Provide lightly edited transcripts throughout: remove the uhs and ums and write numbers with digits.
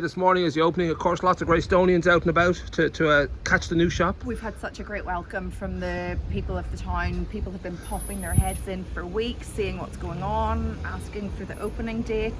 This morning is the opening, of course, lots of Greystonians out and about to catch the new shop. We've had such a great welcome from the people of the town. People have been popping their heads in for weeks, seeing what's going on, asking for the opening date.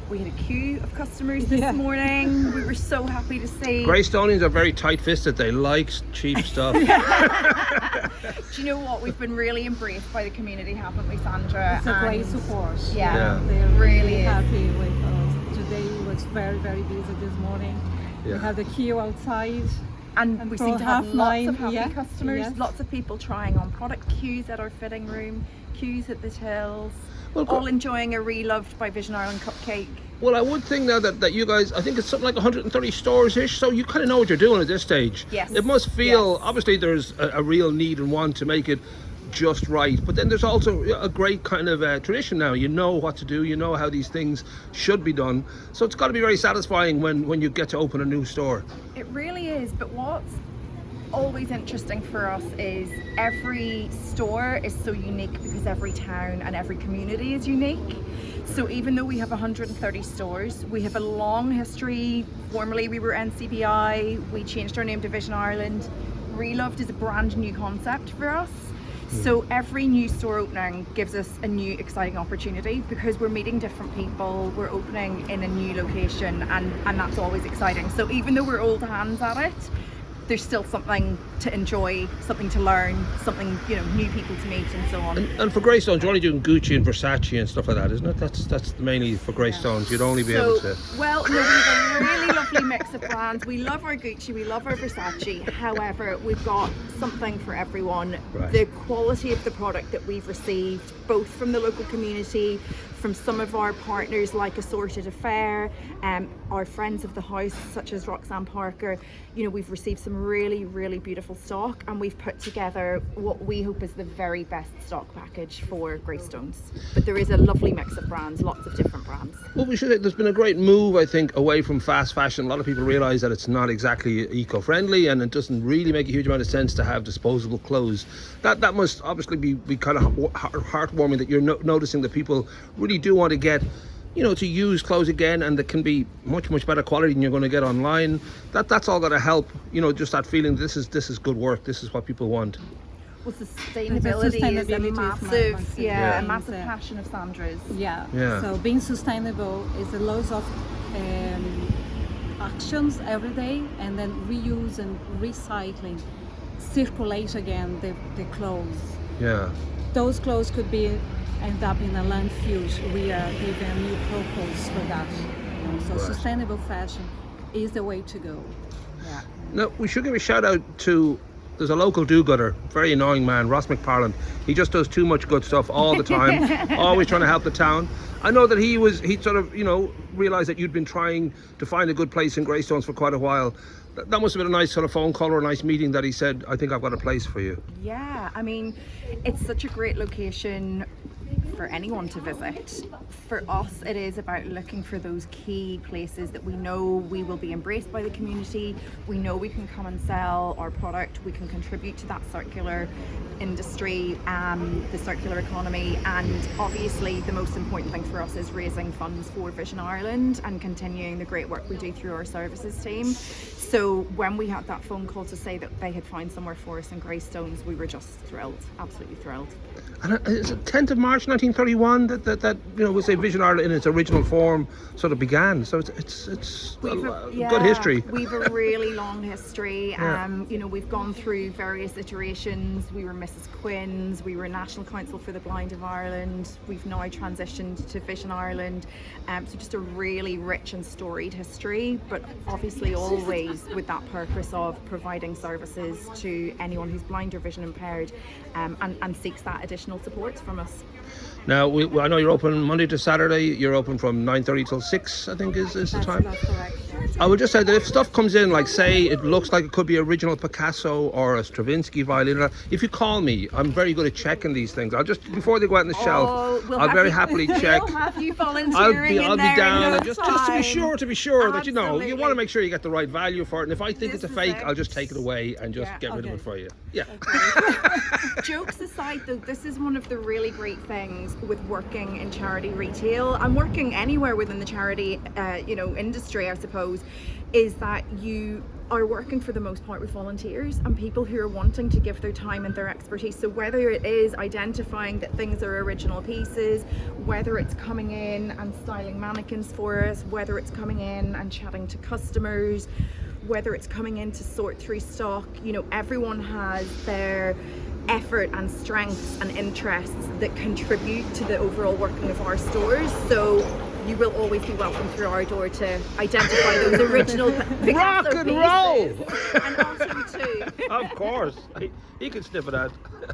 We had a queue of customers this morning. We were so happy to see. Greystonians are very tight-fisted. They like cheap stuff. Do you know what? We've been really embraced by the community, haven't we, Sandra? It's a great support. Yeah. They're Really really happy with us. Today was very busy this morning. Yeah. We had the queue outside. And we seem to have lots of happy customers, Yes. lots of people trying on product, queues at our fitting room, queues at the tills, Well, all enjoying a ReLoved by Vision Ireland cupcake. Well, I would think now that you guys, I think it's something like 130 stores-ish, so you kind of know what you're doing at this stage. Yes. It must feel, Yes. obviously there's a real need and want to make it just right, but then there's also a great kind of tradition now. You know what to do, you know how these things should be done, so it's got to be very satisfying when you get to open a new store. It really is, but what's always interesting for us is every store is so unique because every town and every community is unique. So even though we have 130 stores, we have a long history. Formerly we were NCBI, we changed our name to Vision Ireland. ReLoved is a brand new concept for us. So every new store opening gives us a new exciting opportunity because we're meeting different people, we're opening in a new location, and that's always exciting. So even though we're old hands at it, there's still something to enjoy, something to learn, something, you know, new people to meet and so on. And for Greystones, you're only doing Gucci and Versace and stuff like that, isn't it? That's mainly for Greystones. You'd only be able to. Well, no, we have a really lovely mix of brands. We love our Gucci, we love our Versace. However, we've got something for everyone. Right. The quality of the product that we've received, both from the local community, from some of our partners like Assorted Affair, our friends of the house such as Roxanne Parker, you know, we've received some really beautiful stock, and we've put together what we hope is the very best stock package for Greystones. But there is a lovely mix of brands, lots of different brands. Well, we should. There's been a great move, I think, away from fast fashion. A lot of people realise that it's not exactly eco-friendly, and it doesn't really make a huge amount of sense to have disposable clothes. That must obviously be kind of heartwarming that you're noticing that people really do want to get, you know, to use clothes again, and that can be much better quality than you're going to get online. That's all got to help, you know, just that feeling this is good work, this is what people want. Well, sustainability is a massive, a massive passion of Sandra's. Yeah. So being sustainable is a lot of actions every day, and then reuse and recycling, circulate again the clothes. Yeah. Those clothes could end up in a landfill. We are giving a new purpose for that. You know, so Right. Sustainable fashion is the way to go. Yeah. Now, we should give a shout out to, there's a local do-gooder, very annoying man, Ross McParland. He just does too much good stuff all the time, always trying to help the town. I know that he sort of, you know, realised that you'd been trying to find a good place in Greystones for quite a while. That must have been a nice sort of phone call or a nice meeting that he said, I think I've got a place for you. Yeah, I mean, it's such a great location for anyone to visit. For us, it is about looking for those key places that we know we will be embraced by the community. We know we can come and sell our product. We can contribute to that circular industry, the circular economy, and obviously the most important thing for us is raising funds for Vision Ireland and continuing the great work we do through our services team. So when we had that phone call to say that they had found somewhere for us in Greystones, we were just thrilled, absolutely thrilled. And it's 10th of March 1931 that you know, we'll say Vision Ireland in its original form sort of began. So it's good history. We've a really long history. You know, we've gone through various iterations. We were Mrs. Quinn's, we were National Council for the Blind of Ireland. We've now transitioned to Vision Ireland. So just a really rich and storied history, but obviously always with that purpose of providing services to anyone who's blind or vision impaired, and seeks that additional support from us. Now, I know you're open Monday to Saturday. You're open from 9:30 till 6, I think is the time. That's correct. I would just say that if stuff comes in, like say it looks like it could be original Picasso or a Stravinsky violin, if you call me, I'm very good at checking these things. I'll just, before they go out on the shelf, I'll very happily check. We'll have you I'll volunteering be down, and just to be time. sure that, you know, you Absolutely. want to make sure you get the right value for it. And if I think This it's a is fake, it. I'll just take it away and just Yeah. get rid of Okay. it for you. Yeah. Jokes aside though, this is one of the really great things. with working in charity retail and working anywhere within the charity industry, I suppose, is that you are working for the most part with volunteers and people who are wanting to give their time and their expertise. So whether it is identifying that things are original pieces, whether it's coming in and styling mannequins for us, whether it's coming in and chatting to customers, whether it's coming in to sort through stock, everyone has their effort and strengths and interests that contribute to the overall working of our stores. So you will always be welcome through our door to identify those original Picasso Rock and pieces. roll! And also too. Of course. He can sniff it out.